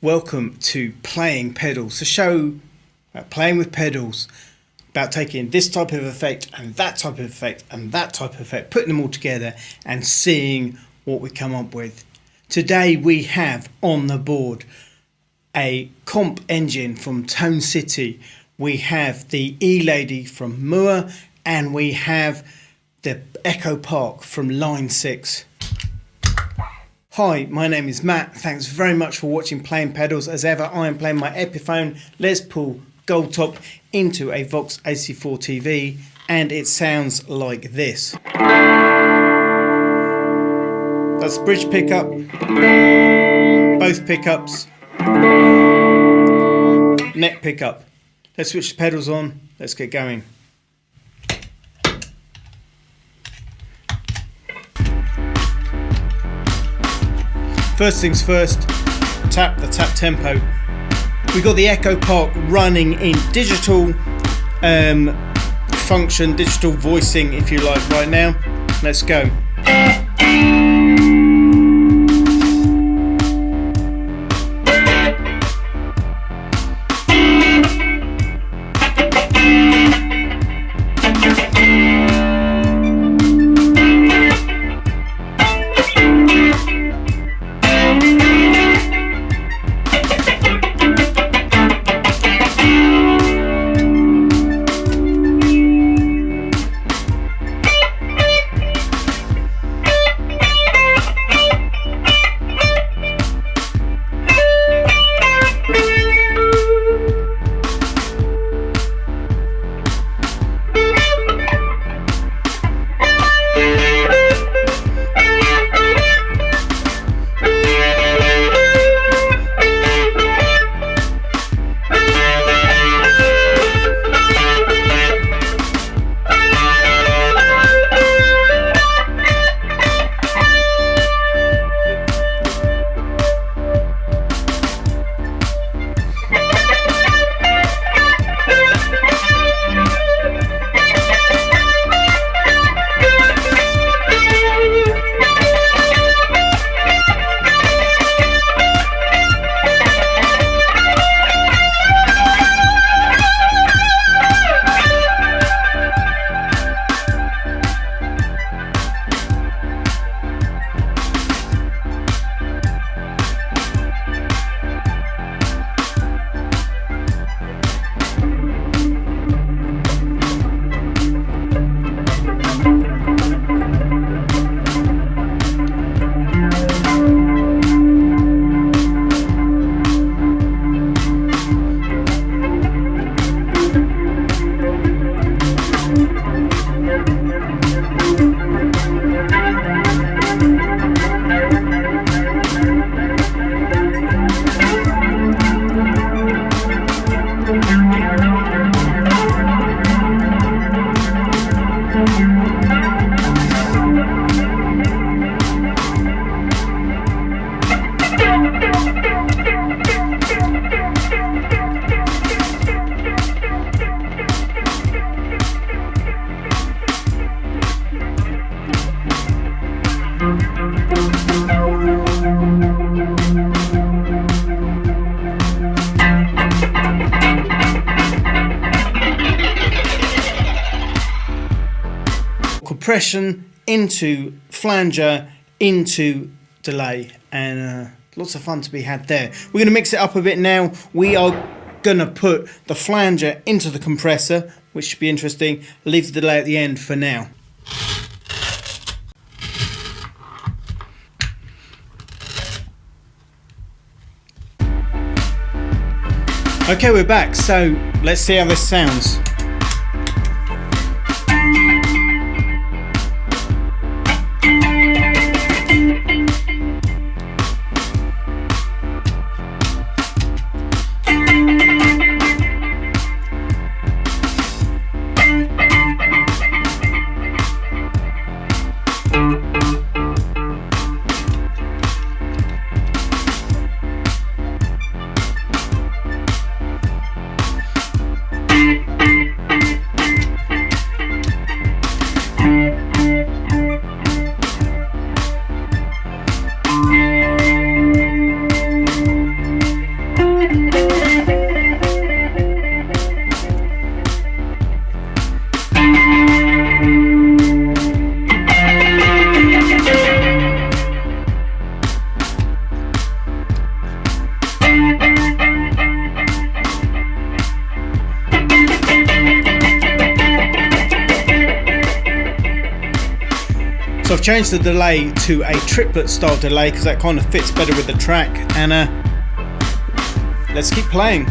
Welcome to Playing Pedals, a show about playing with pedals, about taking this type of effect and that type of effect and that type of effect, putting them all together and seeing what we come up with. Today we have on the board a comp engine from Tone City, we have the E-Lady from Mooer, and we have the Echo Park from Line 6. Hi, my name is Matt. Thanks very much for watching Playing Pedals. As ever, I am playing my Epiphone Les Paul Gold top into a Vox AC4TV, and it sounds like this. That's bridge pickup, both pickups, neck pickup. Let's switch the pedals on, let's get going. First things first, tap the tap tempo. We got the Echo Park running in digital function, digital voicing if you like right now. Let's go. Compression into flanger into delay, and lots of fun to be had there. We're going to mix it up a bit now. We are going to put the flanger into the compressor, which should be interesting. Leave the delay at the end for now. Okay, we're back, so let's see how this sounds. changed the delay to a triplet style delay because that kind of fits better with the track, and let's keep playing.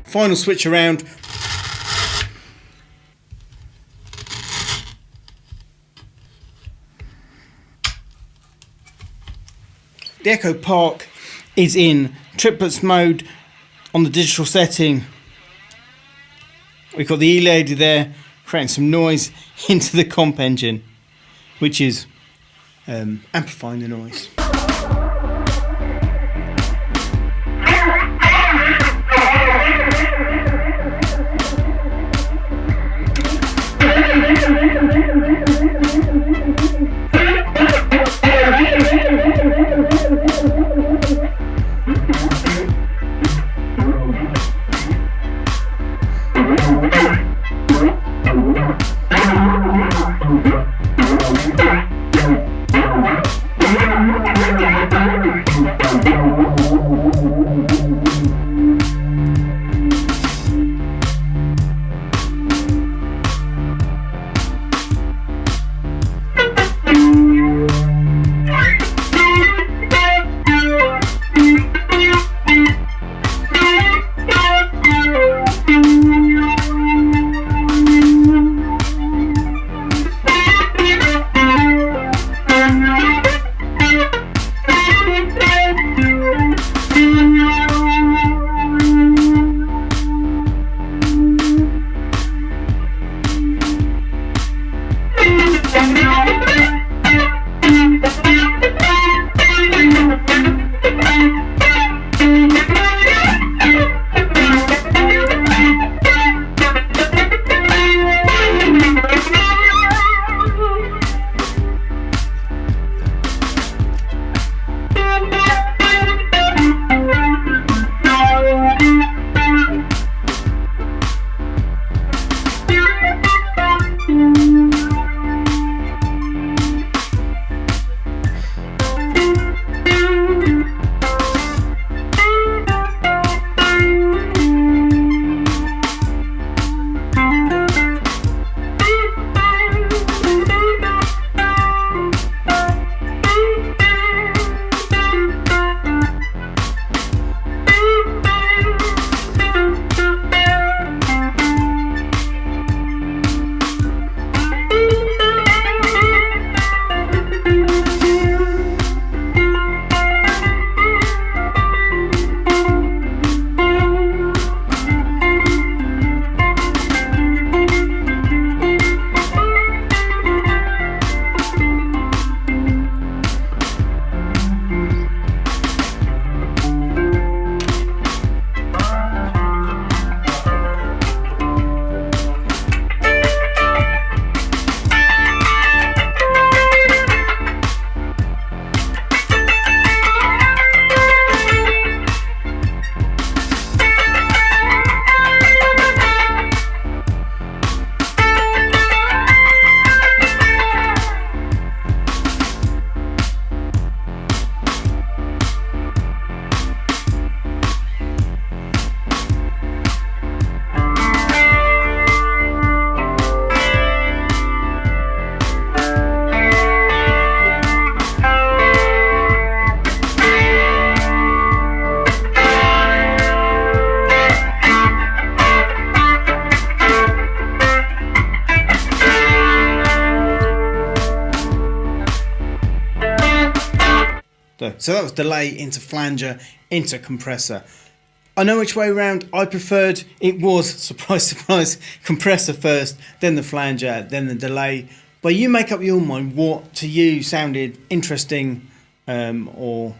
Final switch around. The Echo Park is in triplets mode on the digital setting. We've got the E-Lady there creating some noise into the comp engine, which is amplifying the noise. solo. So that was delay into flanger into compressor. I know which way around I preferred. It was, surprise, surprise, compressor first, then the flanger, then the delay. But you make up your mind what to you sounded interesting or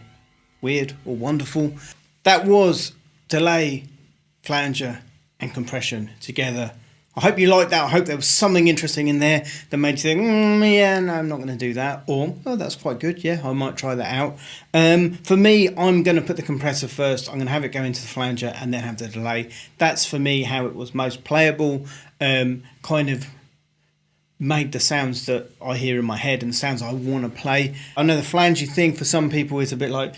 weird or wonderful. That was delay, flanger and compression together. I hope you liked that. I hope there was something interesting in there that made you think, yeah, no, I'm not going to do that. Or, oh, that's quite good. Yeah, I might try that out. For me, I'm going to put the compressor first. I'm going to have it go into the flanger and then have the delay. That's for me how it was most playable. Kind of made the sounds that I hear in my head and the sounds I want to play. I know the flangey thing for some people is a bit like,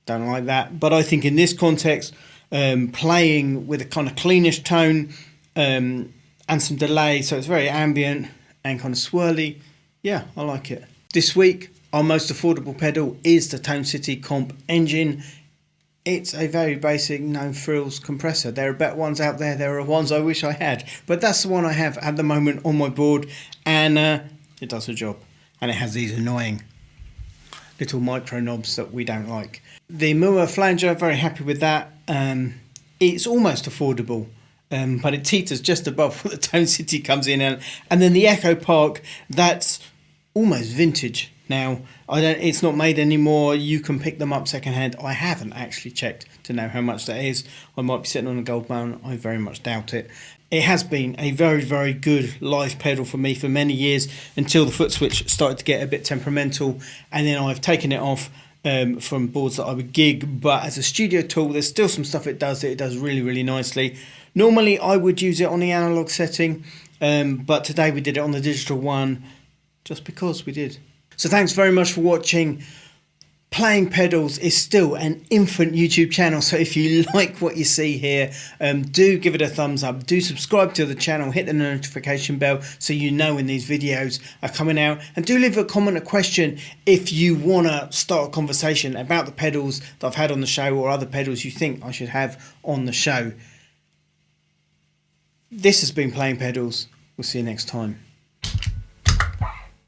don't like that. But I think in this context, playing with a kind of cleanish tone, and some delay, so it's very ambient and kind of swirly. Yeah, I like it. This week, our most affordable pedal is the Tone City Comp Engine. It's a very basic, no frills compressor. There are better ones out there. There are ones I wish I had, but that's the one I have at the moment on my board, and it does the job. And it has these annoying little micro knobs that we don't like. The Mooer flanger, very happy with that. It's almost affordable. But it teeters just above what the Tone City comes in at. And then the Echo Park, that's almost vintage now. It's not made anymore. You can pick them up secondhand. I haven't actually checked to know how much that is. I might be sitting on a gold bone. I very much doubt it. It has been a very, very good live pedal for me for many years until the foot switch started to get a bit temperamental. And then I've taken it off from boards that I would gig. But as a studio tool, there's still some stuff it does that it does really, really nicely. Normally I would use it on the analog setting, but today we did it on the digital one just because we did. So thanks very much for watching. Playing Pedals is still an infant YouTube channel, so if you like what you see here, do give it a thumbs up, do subscribe to the channel, hit the notification bell so you know when these videos are coming out, and do leave a comment, a question if you want to start a conversation about the pedals that I've had on the show or other pedals you think I should have on the show. This has been Playing Pedals. We'll see you next time.